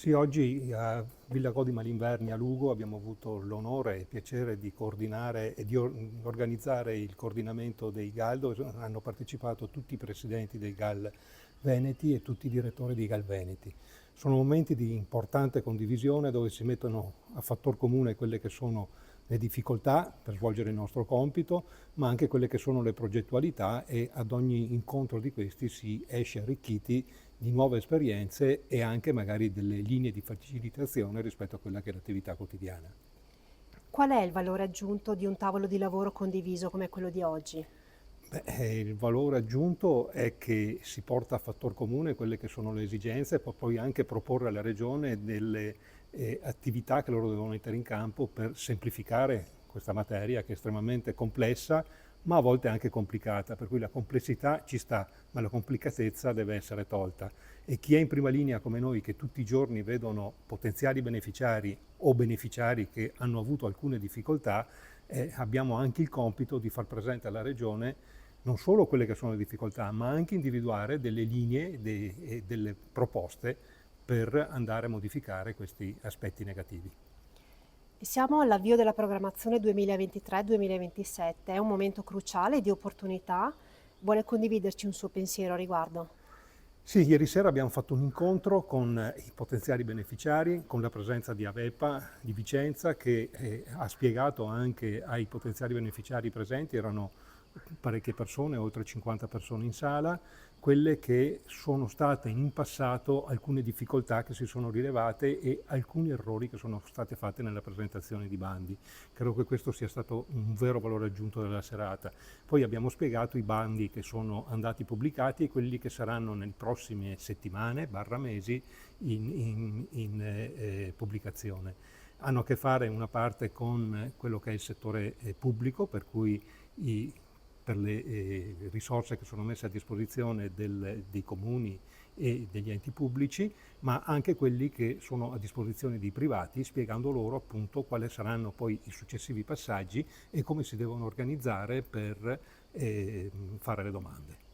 Sì, oggi a Villa Godi Malinverni a Lugo abbiamo avuto l'onore e il piacere di coordinare e di organizzare il coordinamento dei GAL, dove hanno partecipato tutti i presidenti dei GAL veneti e tutti i direttori dei GAL veneti. Sono momenti di importante condivisione dove si mettono a fattor comune quelle che sono le difficoltà per svolgere il nostro compito, ma anche quelle che sono le progettualità, e ad ogni incontro di questi si esce arricchiti di nuove esperienze e anche magari delle linee di facilitazione rispetto a quella che è l'attività quotidiana. Qual è il valore aggiunto di un tavolo di lavoro condiviso come quello di oggi? Il valore aggiunto è che si porta a fattor comune quelle che sono le esigenze e poi anche proporre alla Regione delle attività che loro devono mettere in campo per semplificare questa materia che è estremamente complessa, ma a volte anche complicata, per cui la complessità ci sta, ma la complicatezza deve essere tolta. E chi è in prima linea come noi, che tutti i giorni vedono potenziali beneficiari o beneficiari che hanno avuto alcune difficoltà, abbiamo anche il compito di far presente alla Regione non solo quelle che sono le difficoltà, ma anche individuare delle linee e delle proposte per andare a modificare questi aspetti negativi. Siamo all'avvio della programmazione 2023-2027, è un momento cruciale di opportunità. Vuole condividerci un suo pensiero a riguardo? Sì, ieri sera abbiamo fatto un incontro con i potenziali beneficiari, con la presenza di Avepa di Vicenza, che ha spiegato anche ai potenziali beneficiari presenti, erano parecchie persone, oltre 50 persone in sala, quelle che sono state in passato alcune difficoltà che si sono rilevate e alcuni errori che sono state fatte nella presentazione di bandi. Credo che questo sia stato un vero valore aggiunto della serata. Poi abbiamo spiegato i bandi che sono andati pubblicati e quelli che saranno nelle prossime settimane, barra mesi, in pubblicazione. Hanno a che fare una parte con quello che è il settore pubblico, per cui per le risorse che sono messe a disposizione dei comuni e degli enti pubblici, ma anche quelli che sono a disposizione dei privati, spiegando loro appunto quali saranno poi i successivi passaggi e come si devono organizzare per fare le domande.